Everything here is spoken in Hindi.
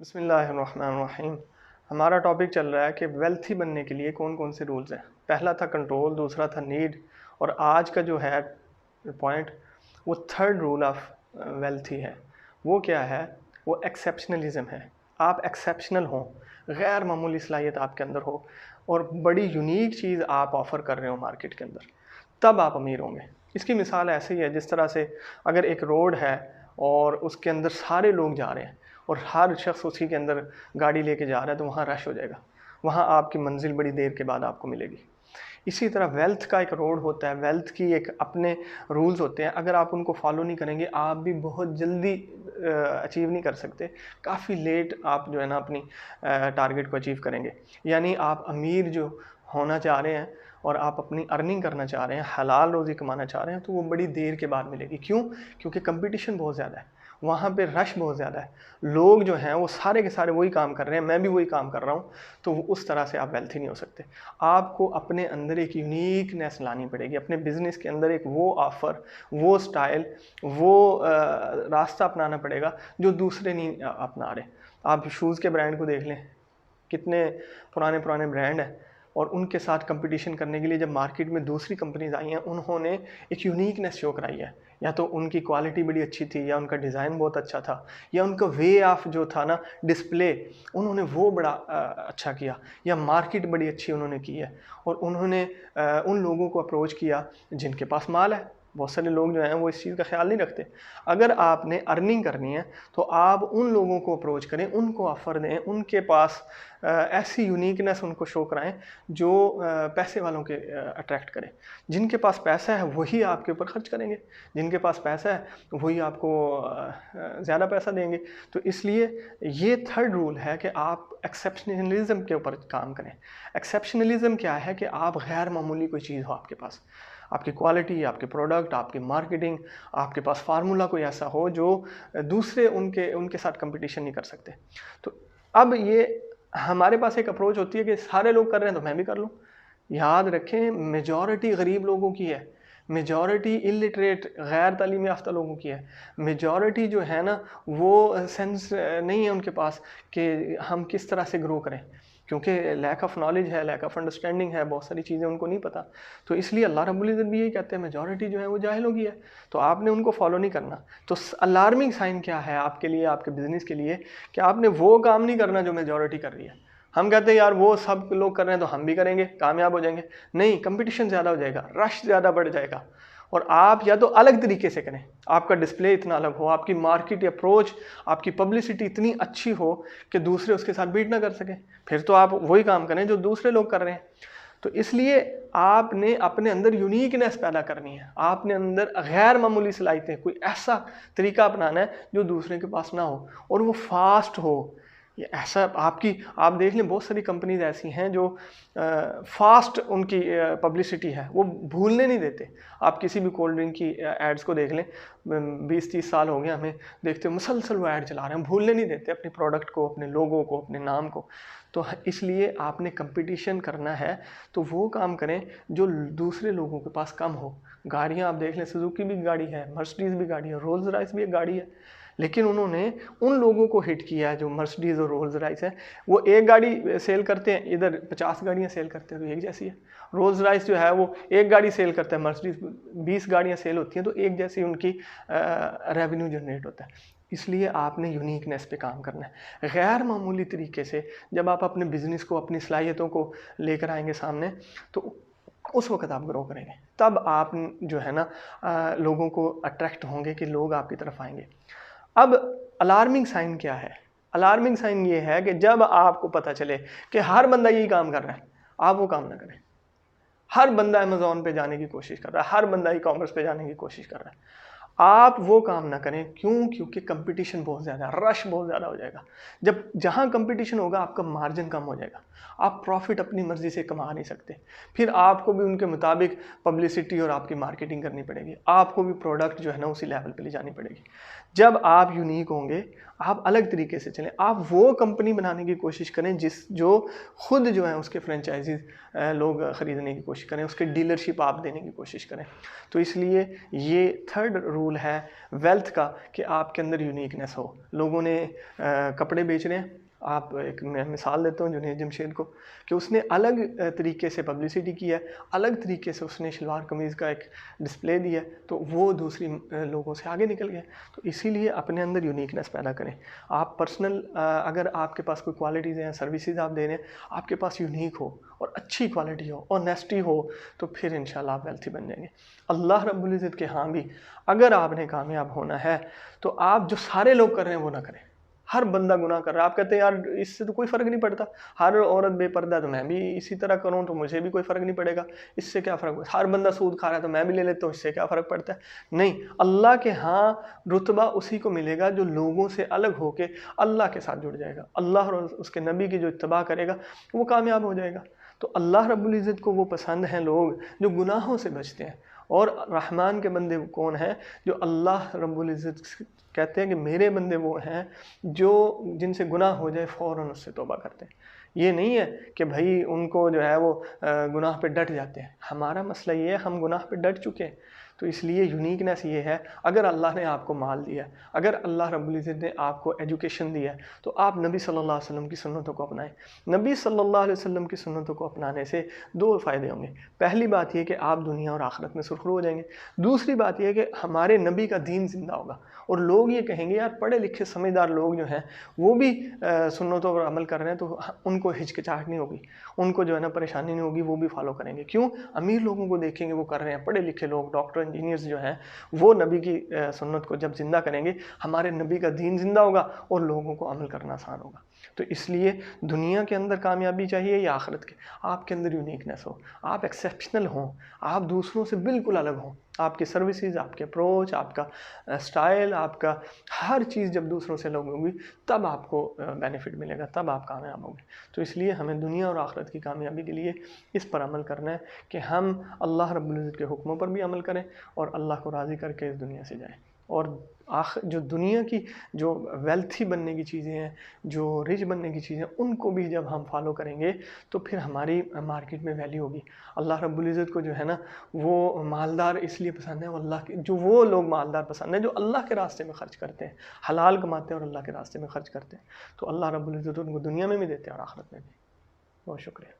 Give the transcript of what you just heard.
बिस्मिल्लाहिर्रहमानिर्रहीम। हमारा टॉपिक चल रहा है कि वेल्थी बनने के लिए कौन कौन से रूल्स हैं। पहला था कंट्रोल, दूसरा था नीड, और आज का जो है पॉइंट वो थर्ड रूल ऑफ वेल्थी है। वो क्या है? वो एक्सेप्शनलिज्म है। आप एक्सेप्शनल हों, गैर मामूली सलाहियत आपके अंदर हो और बड़ी यूनिक चीज़ आप ऑफ़र कर रहे हो मार्केट के अंदर, तब आप अमीर होंगे। इसकी मिसाल ऐसे ही है जिस तरह से अगर एक रोड है और उसके अंदर सारे लोग जा रहे हैं और हर शख्स उसी के अंदर गाड़ी लेके जा रहा है, तो वहाँ रश हो जाएगा, वहाँ आपकी मंजिल बड़ी देर के बाद आपको मिलेगी। इसी तरह वेल्थ का एक रोड होता है, वेल्थ की एक अपने रूल्स होते हैं। अगर आप उनको फॉलो नहीं करेंगे, आप भी बहुत जल्दी अचीव नहीं कर सकते, काफ़ी लेट आप जो है ना अपनी टारगेट को अचीव करेंगे। यानी आप अमीर जो होना चाह रहे हैं और आप अपनी अर्निंग करना चाह रहे हैं, हलाल रोज़ी कमाना चाह रहे हैं, तो वो बड़ी देर के बाद मिलेगी। क्यों? क्योंकि कंपटीशन बहुत ज़्यादा है, वहाँ पे रश बहुत ज़्यादा है, लोग जो हैं वो सारे के सारे वही काम कर रहे हैं, मैं भी वही काम कर रहा हूँ, तो उस तरह से आप वेल्थी नहीं हो सकते। आपको अपने अंदर एक यूनिकनेस लानी पड़ेगी, अपने बिज़नेस के अंदर एक वो ऑफ़र, वो स्टाइल, वो रास्ता अपनाना पड़ेगा जो दूसरे नहीं अपना रहे। आप शूज़ के ब्रांड को देख लें, कितने पुराने पुराने ब्रांड हैं, और उनके साथ कंपटीशन करने के लिए जब मार्केट में दूसरी कंपनीज आई हैं, उन्होंने एक यूनिकनेस शो कराई है। या तो उनकी क्वालिटी बड़ी अच्छी थी, या उनका डिज़ाइन बहुत अच्छा था, या उनका वे ऑफ जो था ना डिस्प्ले, उन्होंने वो बड़ा अच्छा किया, या मार्केट बड़ी अच्छी उन्होंने की है। और उन्होंने उन लोगों को अप्रोच किया जिनके पास माल है। बहुत सारे लोग जो हैं वो इस चीज़ का ख्याल नहीं रखते। अगर आपने अर्निंग करनी है तो आप उन लोगों को अप्रोच करें, उनको ऑफ़र दें, उनके पास ऐसी यूनिकनेस उनको शो कराएं जो पैसे वालों के अट्रैक्ट करें। जिनके पास पैसा है वही आपके ऊपर खर्च करेंगे, जिनके पास पैसा है वही आपको ज़्यादा पैसा देंगे। तो इसलिए ये थर्ड रूल है कि आप एक्सेप्शनलिज्म के ऊपर काम करें। एक्सेप्शनलिज्म क्या है? कि आप गैर मामूली कोई चीज़ हो आपके पास, आपकी क्वालिटी, आपके प्रोडक्ट, आपकी मार्केटिंग, आपके पास फार्मूला कोई ऐसा हो जो दूसरे उनके साथ कंपटीशन नहीं कर सकते। तो अब ये हमारे पास एक अप्रोच होती है कि सारे लोग कर रहे हैं तो मैं भी कर लूँ। याद रखें, मेजॉरिटी गरीब लोगों की है, मेजॉरिटी इलिटरेट गैर तालीम याफ्ता लोगों की है, मेजॉरिटी जो है ना वो सेंस नहीं है उनके पास कि हम किस तरह से ग्रो करें, क्योंकि लैक ऑफ नॉलेज है, लैक ऑफ अंडरस्टैंडिंग है, बहुत सारी चीज़ें उनको नहीं पता। तो इसलिए अल्लाह रब्बुल इज़्ज़त भी यही कहते हैं, मेजॉरिटी जो है वो जाहिलों की है, तो आपने उनको फॉलो नहीं करना। तो अलार्मिंग साइन क्या है आपके लिए, आपके बिज़नेस के लिए, कि आपने वो काम नहीं करना जो मेजॉरिटी कर रही है। हम कहते हैं यार वो सब लोग कर रहे हैं तो हम भी करेंगे, कामयाब हो जाएंगे। नहीं, कंपटीशन ज़्यादा हो जाएगा, रश ज़्यादा बढ़ जाएगा। और आप या तो अलग तरीके से करें, आपका डिस्प्ले इतना अलग हो, आपकी मार्केट अप्रोच, आपकी पब्लिसिटी इतनी अच्छी हो कि दूसरे उसके साथ बीट ना कर सकें। फिर तो आप वही काम करें जो दूसरे लोग कर रहे हैं। तो इसलिए आपने अपने अंदर यूनिकनेस पैदा करनी है, आपने अंदर गैर मामूली सलाहियतें, कोई ऐसा तरीका अपनाना है जो दूसरे के पास ना हो, और वो फास्ट हो। ये ऐसा आप देख लें, बहुत सारी कंपनीज ऐसी हैं जो फास्ट उनकी पब्लिसिटी है, वो भूलने नहीं देते। आप किसी भी कोल्ड ड्रिंक की एड्स को देख लें, 20-30 साल हो गए हमें देखते मुसलसल वो ऐड चला रहे हैं, भूलने नहीं देते अपने प्रोडक्ट को, अपने लोगों को, अपने नाम को। तो इसलिए आपने कंपटीशन करना है तो वो काम करें जो दूसरे लोगों के पास कम हो। गाड़ियाँ आप देख लें, सुजुकी भी गाड़ी है, मर्सिडीज़ भी गाड़ी है, रोल्स रॉयस भी एक गाड़ी है, लेकिन उन्होंने उन लोगों को हिट किया है जो मर्सिडीज़ और रोल्स रॉयस है। वो एक गाड़ी सेल करते हैं, इधर 50 गाड़ियाँ सेल करते हैं तो एक जैसी है। रोल्स रॉयस जो है वो एक गाड़ी सेल करता है, मर्सिडीज़ 20 गाड़ियाँ सेल होती हैं तो एक जैसी उनकी रेवेन्यू जनरेट होता है। इसलिए आपने यूनिकनेस पे काम करना है, गैर मामूली तरीके से। जब आप अपने बिज़नेस को, अपनी सलाहियतों को लेकर आएंगे सामने, तो उस वक्त आप ग्रो करेंगे, तब आप जो है ना लोगों को अट्रैक्ट होंगे कि लोग आपकी तरफ आएंगे। अब अलार्मिंग साइन क्या है? अलार्मिंग साइन ये है कि जब आपको पता चले कि हर बंदा यही काम कर रहा है, आप वो काम ना करें। हर बंदा अमेज़ॉन पे जाने की कोशिश कर रहा है, हर बंदा ई कॉमर्स पे जाने की कोशिश कर रहा है, आप वो काम ना करें। क्यों? क्योंकि कंपटीशन बहुत ज़्यादा है, रश बहुत ज़्यादा हो जाएगा। जहाँ कंपटीशन होगा आपका मार्जिन कम हो जाएगा, आप प्रॉफिट अपनी मर्ज़ी से कमा नहीं सकते, फिर आपको भी उनके मुताबिक पब्लिसिटी और आपकी मार्केटिंग करनी पड़ेगी, आपको भी प्रोडक्ट जो है ना उसी लेवल पे ले जानी पड़ेगी। जब आप यूनिक होंगे, आप अलग तरीके से चलें, आप वो कंपनी बनाने की कोशिश करें जो खुद जो है उसके फ्रेंचाइजीज लोग ख़रीदने की कोशिश करें, उसके डीलरशिप आप देने की कोशिश करें। तो इसलिए ये थर्ड रूल है वेल्थ का कि आपके अंदर यूनिकनेस हो। लोगों ने कपड़े बेच रहे हैं, आप एक मैं मिसाल देता हूँ जुनेद जमशेद को, कि उसने अलग तरीके से पब्लिसिटी की है, अलग तरीके से उसने शलवार कमीज़ का एक डिस्प्ले दिया, तो वो दूसरी लोगों से आगे निकल गया। तो इसीलिए अपने अंदर यूनिकनेस पैदा करें। आप पर्सनल अगर आपके पास कोई क्वालिटीज़ हैं, सर्विसेज आप दे रहे हैं, आपके पास यूनिक हो और अच्छी क्वालिटी हो, ऑनेस्टी हो, तो फिर इंशाल्लाह आप वेल्थी बन जाएंगे। अल्लाह रब्बुल इज़्ज़त के यहाँ भी अगर आपने कामयाब होना है तो आप जो सारे लोग कर रहे हैं वो ना करें। हर बंदा गुनाह कर रहा है, आप कहते हैं यार इससे तो कोई फ़र्क नहीं पड़ता, हर औरत बेपर्दा तो मैं भी इसी तरह करूँ तो मुझे भी कोई फ़र्क नहीं पड़ेगा, इससे क्या फ़र्क पड़ता, हर बंदा सूद खा रहा है तो मैं भी ले लेता हूँ, इससे क्या फ़र्क पड़ता है। नहीं, अल्लाह के यहाँ रुतबा उसी को मिलेगा जो लोगों से अलग होके अल्लाह के साथ जुड़ जाएगा, अल्लाह और उसके नबी की जो इत्तबा करेगा वो कामयाब हो जाएगा। तो अल्लाह रब्बुल इज़्ज़त को वो पसंद हैं लोग जो गुनाहों से बचते हैं। और रहमान के बंदे कौन हैं? जो अल्लाह रब्बुल इज़्ज़त कहते हैं कि मेरे बंदे वो हैं जो जिनसे गुनाह हो जाए फ़ौरन उससे तौबा करते हैं। ये नहीं है कि भाई उनको जो है वो गुनाह पे डट जाते हैं। हमारा मसला ये है, हम गुनाह पे डट चुके हैं। तो इसलिए यूनिकनेस ये है, अगर अल्लाह ने आपको माल दिया, अगर अल्लाह रब्बुल इज़्ज़त ने आपको एजुकेशन दिया, तो आप नबी सल्लल्लाहु अलैहि वसल्लम की सुन्नतों को अपनाएं। नबी सल्लल्लाहु अलैहि वसल्लम की सुन्नतों को अपनाने से दो फ़ायदे होंगे। पहली बात यह कि आप दुनिया और आखिरत में सुरखरू हो जाएंगे। दूसरी बात यह कि हमारे नबी का दीन ज़िंदा होगा और लोग ये कहेंगे यार पढ़े लिखे समझदार लोग जो हैं वो भी सुन्नतों पर अमल कर रहे हैं, तो उनको हिचकिचाहट नहीं होगी, उनको जो है ना परेशानी नहीं होगी, वो भी फॉलो करेंगे। क्यों? अमीर लोगों को देखेंगे वो कर रहे हैं, पढ़े लिखे लोग, डॉक्टर, इंजीनियर्स जो हैं वो नबी की सुन्नत को जब ज़िंदा करेंगे, हमारे नबी का दीन ज़िंदा होगा और लोगों को अमल करना आसान होगा। तो इसलिए दुनिया के अंदर कामयाबी चाहिए या आखिरत के, आपके अंदर यूनिकनेस हो, आप एक्सेप्शनल हों, आप दूसरों से बिल्कुल अलग हों, आपकी सर्विसेज, आपके अप्रोच, आपका स्टाइल, आपका हर चीज़ जब दूसरों से अलग होगी तब आपको बेनिफिट मिलेगा, तब आप कामयाब होंगे। तो इसलिए हमें दुनिया और आखिरत की कामयाबी के लिए इस पर अमल करना है कि हम अल्लाह रब्बुल इज़्ज़त के हुक्मों पर भी अमल करें और अल्लाह को राज़ी करके इस दुनिया से जाएं। और जो दुनिया की जो वेल्थी बनने की चीज़ें हैं, जो रिच बनने की चीज़ें, उनको भी जब हम फॉलो करेंगे तो फिर हमारी मार्केट में वैल्यू होगी। अल्लाह रब्बुल इज़्ज़त को जो है ना वो मालदार इसलिए पसंद है, वो अल्लाह के जो वो लोग मालदार पसंद है जो अल्लाह के रास्ते में ख़र्च करते हैं, हलाल कमाते हैं और अल्लाह के रास्ते में ख़र्च करते हैं। तो अल्लाह रब्बुल इज़्ज़त उनको दुनिया में भी देते हैं और आखिरत में भी। बहुत शुक्रिया।